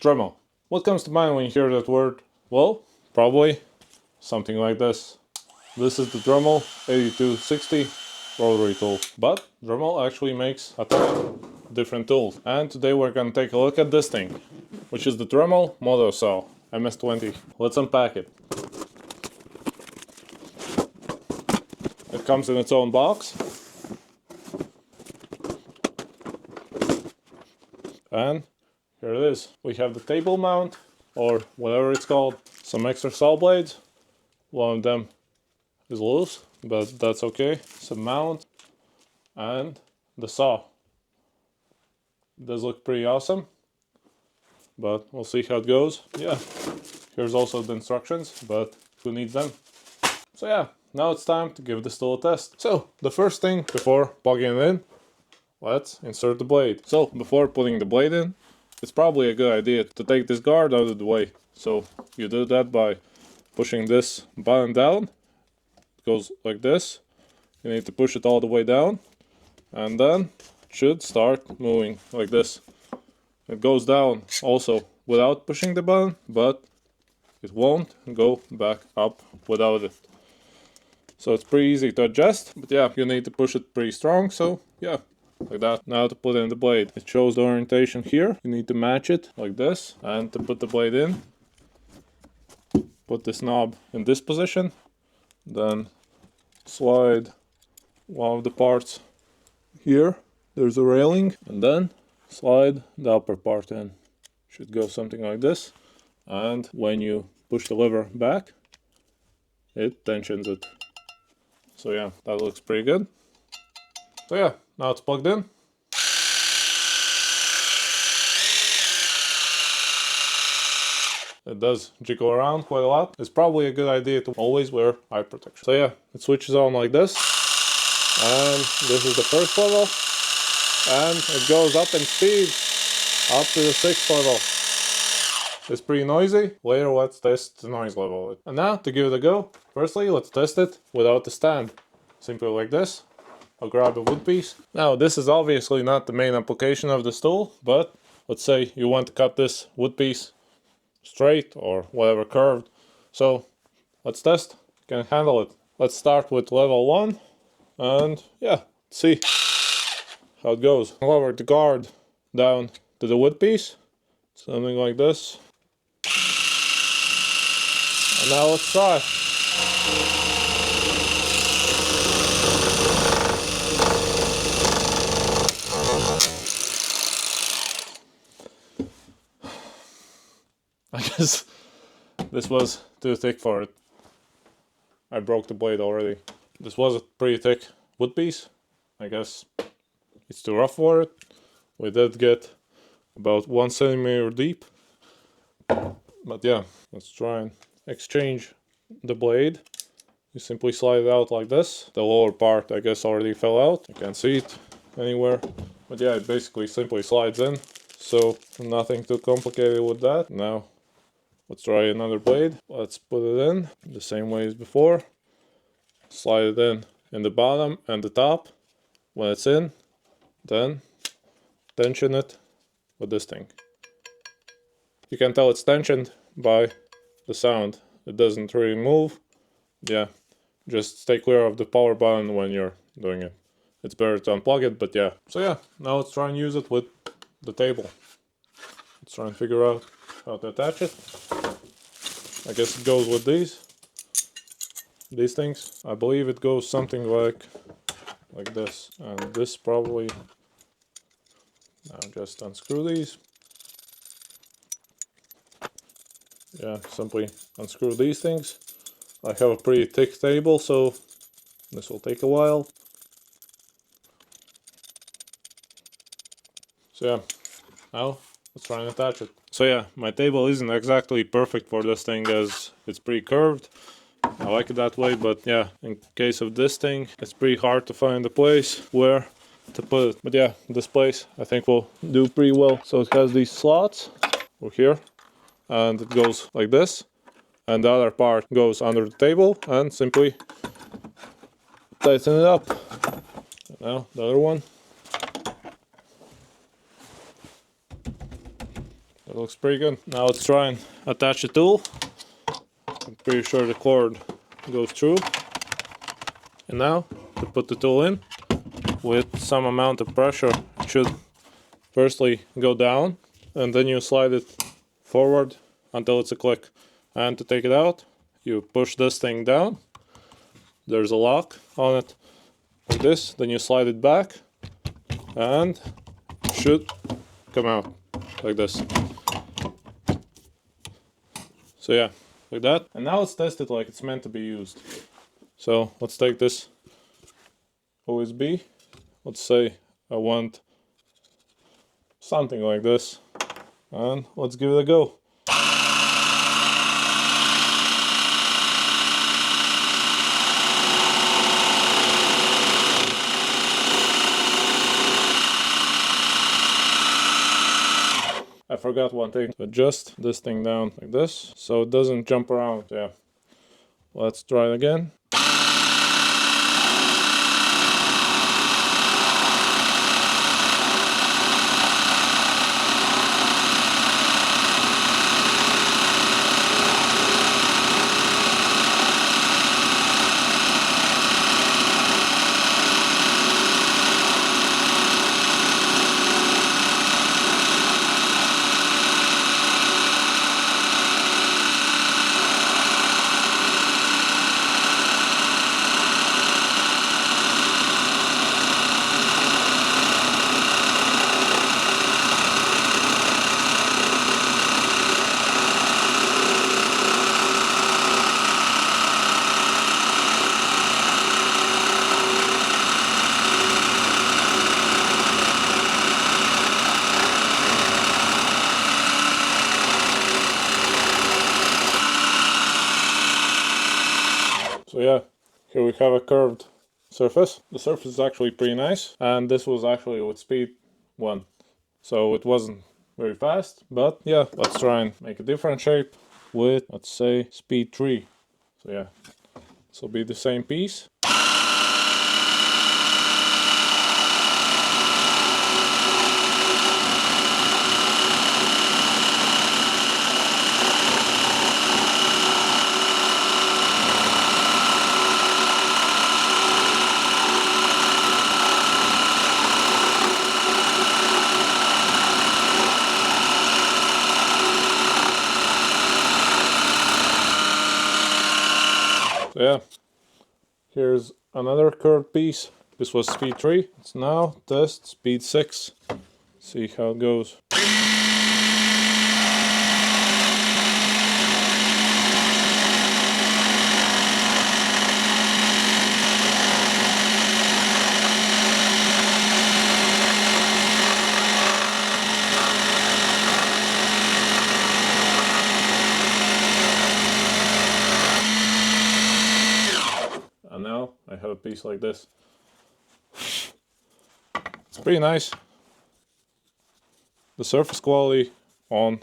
Dremel. What comes to mind when you hear that word? Well, probably something like this. This is the Dremel 8260 rotary tool. But Dremel actually makes a ton of different tools. And today we're going to take a look at this thing, which is the Dremel Moto saw MS20. Let's unpack it. It comes in its own box. And here it is. We have the table mount, or whatever it's called, some extra saw blades. One of them is loose, but that's okay. Some mount and the saw. It does look pretty awesome, but we'll see how it goes. Yeah, here's also the instructions, but who needs them? So yeah, now it's time to give this tool a test. So the first thing before plugging it in, let's insert the blade. So before putting the blade in, it's probably a good idea to take this guard out of the way. So you do that by pushing this button down. It goes like this. You need to push it all the way down, and then it should start moving like this. It goes down also without pushing the button, but it won't go back up without it. So it's pretty easy to adjust, but yeah, you need to push it pretty strong, so yeah, like that. Now to put in the blade, it shows the orientation here. You need to match it like this, and to put the blade in, put this knob in this position, then slide one of the parts here. There's a railing, and then slide the upper part in. Should go something like this, and when you push the lever back, it tensions it. So yeah, that looks pretty good. So yeah, now it's plugged in. It does jiggle around quite a lot. It's probably a good idea to always wear eye protection. So yeah, it switches on like this. And this is the first level. And it goes up in speed up to the 6th level. It's pretty noisy. Later let's test the noise level. And now to give it a go, firstly let's test it without the stand. Simply like this. I'll grab a wood piece. Now this is obviously not the main application of this tool, but let's say you want to cut this wood piece straight or whatever curved. So let's test, can it handle it. Let's start with level 1 and yeah, see how it goes. Lower the guard down to the wood piece, something like this. And now let's try. I guess this was too thick for it. I broke the blade already. This was a pretty thick wood piece. I guess it's too rough for it. We did get about 1 centimeter deep. But yeah, let's try and exchange the blade. You simply slide it out like this. The lower part I guess already fell out. You can't see it anywhere. But yeah, it basically simply slides in. So nothing too complicated with that. Now let's try another blade. Let's put it in the same way as before. Slide it in the bottom and the top. When it's in, then tension it with this thing. You can tell it's tensioned by the sound. It doesn't really move. Yeah, just stay clear of the power button when you're doing it. It's better to unplug it, but yeah. So yeah, now let's try and use it with the table. Let's try and figure out how to attach it. I guess it goes with these things. I believe it goes something like this, and this probably. Now just unscrew these. Yeah, simply unscrew these things. I have a pretty thick table, so this will take a while. So yeah, now let's try and attach it. So yeah, my table isn't exactly perfect for this thing as it's pretty curved. I like it that way, but yeah, in case of this thing, it's pretty hard to find a place where to put it. But yeah, this place I think will do pretty well. So it has these slots over here, and it goes like this, and the other part goes under the table, and simply tighten it up. And now the other one. That looks pretty good. Now let's try and attach the tool. I'm pretty sure the cord goes through. And now to put the tool in with some amount of pressure, it should firstly go down and then you slide it forward until it's a click. And to take it out, you push this thing down. There's a lock on it like this. Then you slide it back and it should come out like this. So yeah, like that. And now let's test it like it's meant to be used. So let's take this OSB. Let's say I want something like this. And let's give it a go. I forgot one thing, to adjust this thing down like this so it doesn't jump around. Yeah, let's try it again. So yeah, here we have a curved surface. The surface is actually pretty nice, and this was actually with speed 1. So it wasn't very fast, but yeah, let's try and make a different shape with, let's say, speed 3. So yeah, this will be the same piece. So yeah, here's another curved piece. This was speed 3. Let's now test speed 6. See how it goes. And now I have a piece like this. It's pretty nice. The surface quality on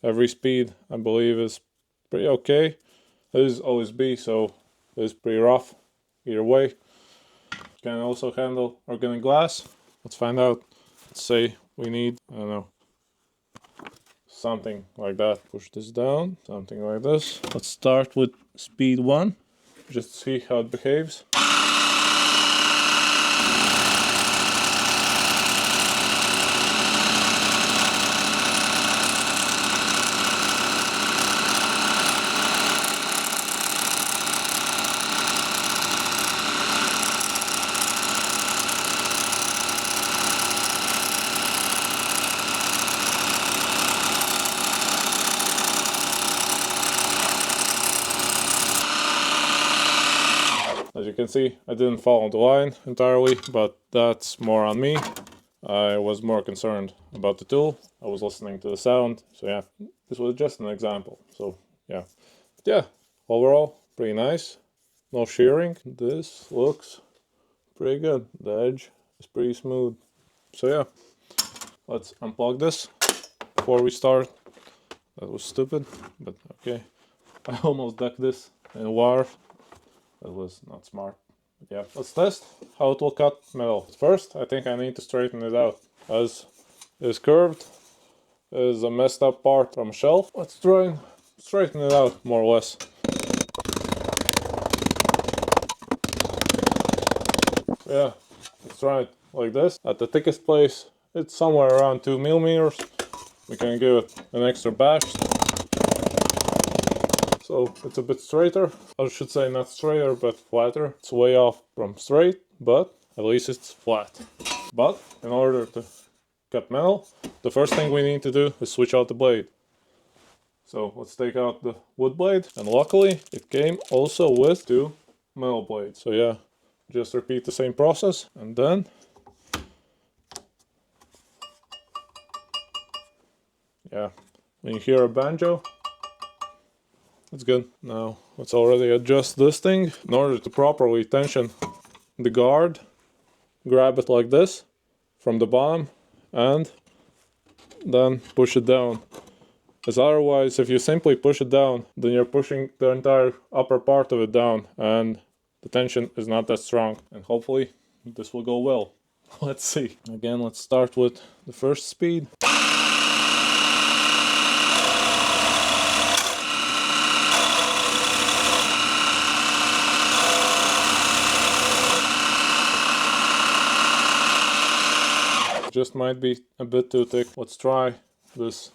every speed, I believe, is pretty okay. It is OSB, so it's pretty rough either way. Can also handle organic glass. Let's find out. Let's say we need, I don't know, something like that. Push this down, something like this. Let's start with speed 1, just to see how it behaves. As you can see, I didn't follow the line entirely, but that's more on me. I was more concerned about the tool. I was listening to the sound. So yeah, this was just an example. So yeah. But yeah, overall, pretty nice. No shearing. This looks pretty good. The edge is pretty smooth. So yeah, let's unplug this before we start. That was stupid, but okay. I almost ducked this in wire. That was not smart. But yeah, let's test how it will cut metal. First, I think I need to straighten it out, as it is curved. is a messed up part from a shelf. Let's try and straighten it out more or less. Yeah, let's try it like this. At the thickest place, it's somewhere around 2 millimeters. We can give it an extra bash. So it's a bit straighter. I should say not straighter, but flatter. It's way off from straight, but at least it's flat. But in order to cut metal, the first thing we need to do is switch out the blade. So let's take out the wood blade, and luckily it came also with 2 metal blades. So yeah, just repeat the same process, and then yeah, when you hear a banjo, it's good. Now let's already adjust this thing. In order to properly tension the guard, grab it like this from the bottom and then push it down. As otherwise, if you simply push it down, then you're pushing the entire upper part of it down and the tension is not that strong. And hopefully this will go well. Let's see. Again, let's start with the first speed. Just might be a bit too thick. Let's try this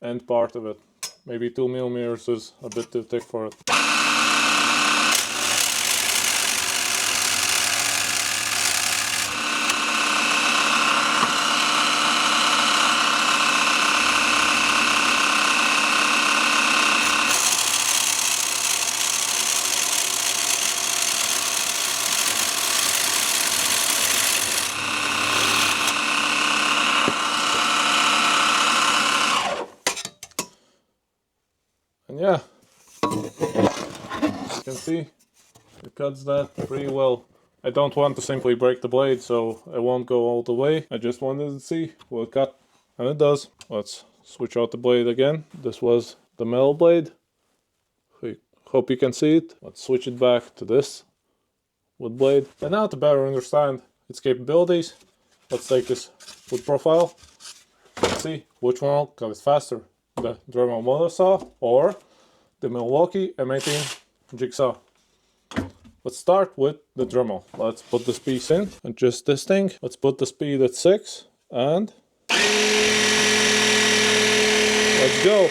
end part of it. Maybe 2 millimeters is a bit too thick for it. And yeah, you can see it cuts that pretty well. I don't want to simply break the blade, so I won't go all the way. I just wanted to see will it cut, and it does. Let's switch out the blade again. This was the metal blade. I hope you can see it. Let's switch it back to this wood blade. And now to better understand its capabilities, let's take this wood profile. Let's see which one will cut it faster. The Dremel Moto saw or the Milwaukee M18 jigsaw. Let's start with the Dremel. Let's put this piece in, adjust this thing. Let's put the speed at 6 and let's go.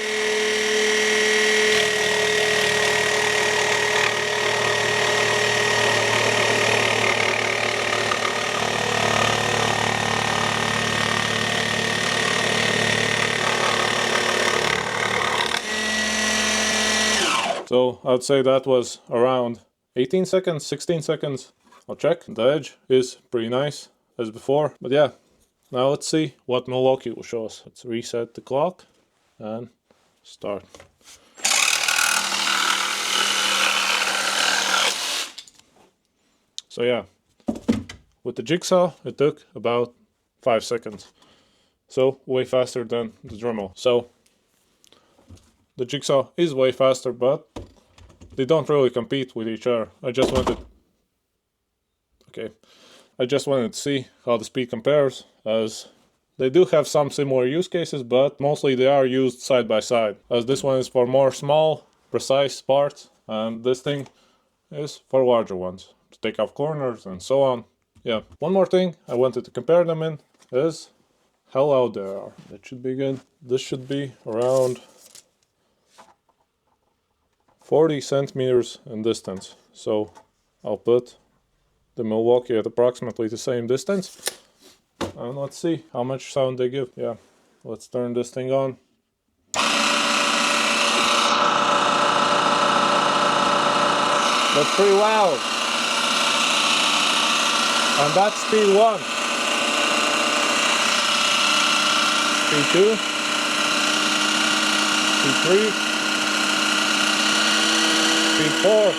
So I'd say that was around 18 seconds, 16 seconds. I'll check. The edge is pretty nice as before. But yeah, now let's see what Milwaukee will show us. Let's reset the clock and start. So yeah, with the jigsaw it took about 5 seconds. So way faster than the Dremel. So the jigsaw is way faster, but they don't really compete with each other. I just wanted to see how the speed compares, as they do have some similar use cases, but mostly they are used side by side, as this one is for more small, precise parts, and this thing is for larger ones, to take off corners and so on. Yeah, one more thing I wanted to compare them in is how loud they are. That should be good. This should be around 40 centimeters in distance. So I'll put the Milwaukee at approximately the same distance. And let's see how much sound they give. Yeah, let's turn this thing on. That's pretty loud. And that's speed 1. Speed 2. Speed 3. Speed 4.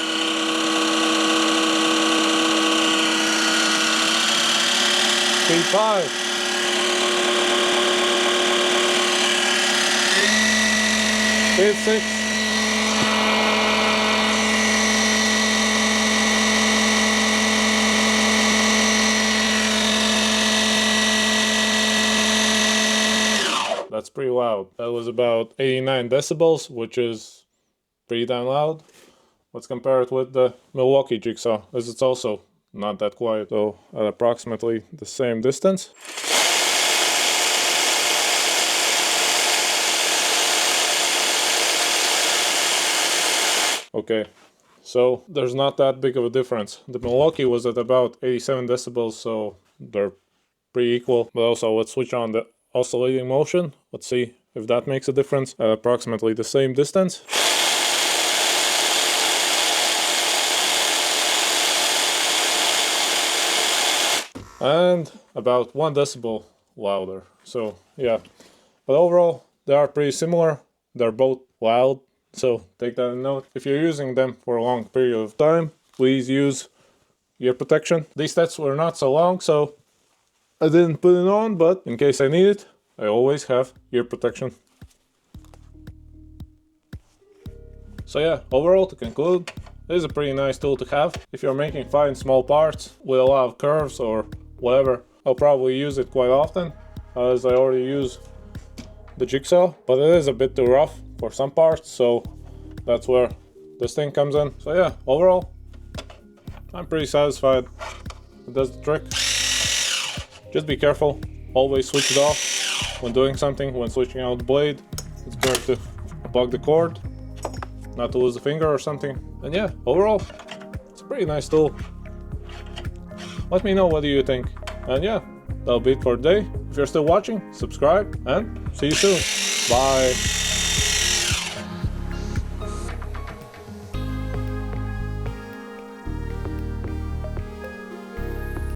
Speed 5. Speed 6. That's pretty loud. that was about 89 decibels, which is pretty damn loud. Let's compare it with the Milwaukee jigsaw, as it's also not that quiet. So at approximately the same distance. Okay, so there's not that big of a difference. The Milwaukee was at about 87 decibels, so they're pretty equal. But also, let's switch on the oscillating motion. Let's see if that makes a difference at approximately the same distance. And about 1 decibel louder. So yeah, but overall they are pretty similar. They're both loud, so take that in note. If you're using them for a long period of time, please use ear protection. These tests were not so long, so I didn't put it on, but in case I need it, I always have ear protection. So yeah, overall, to conclude, it is a pretty nice tool to have. If you're making fine small parts with a lot of curves or whatever, I'll probably use it quite often, as I already use the jigsaw, but it is a bit too rough for some parts, so that's where this thing comes in. So yeah, overall, I'm pretty satisfied. It does the trick. Just be careful, always switch it off when doing something. When switching out the blade, it's better to plug the cord, not to lose a finger or something. And yeah, overall, it's a pretty nice tool. Let me know what do you think. And yeah, that'll be it for today. If you're still watching, subscribe and see you soon. Bye.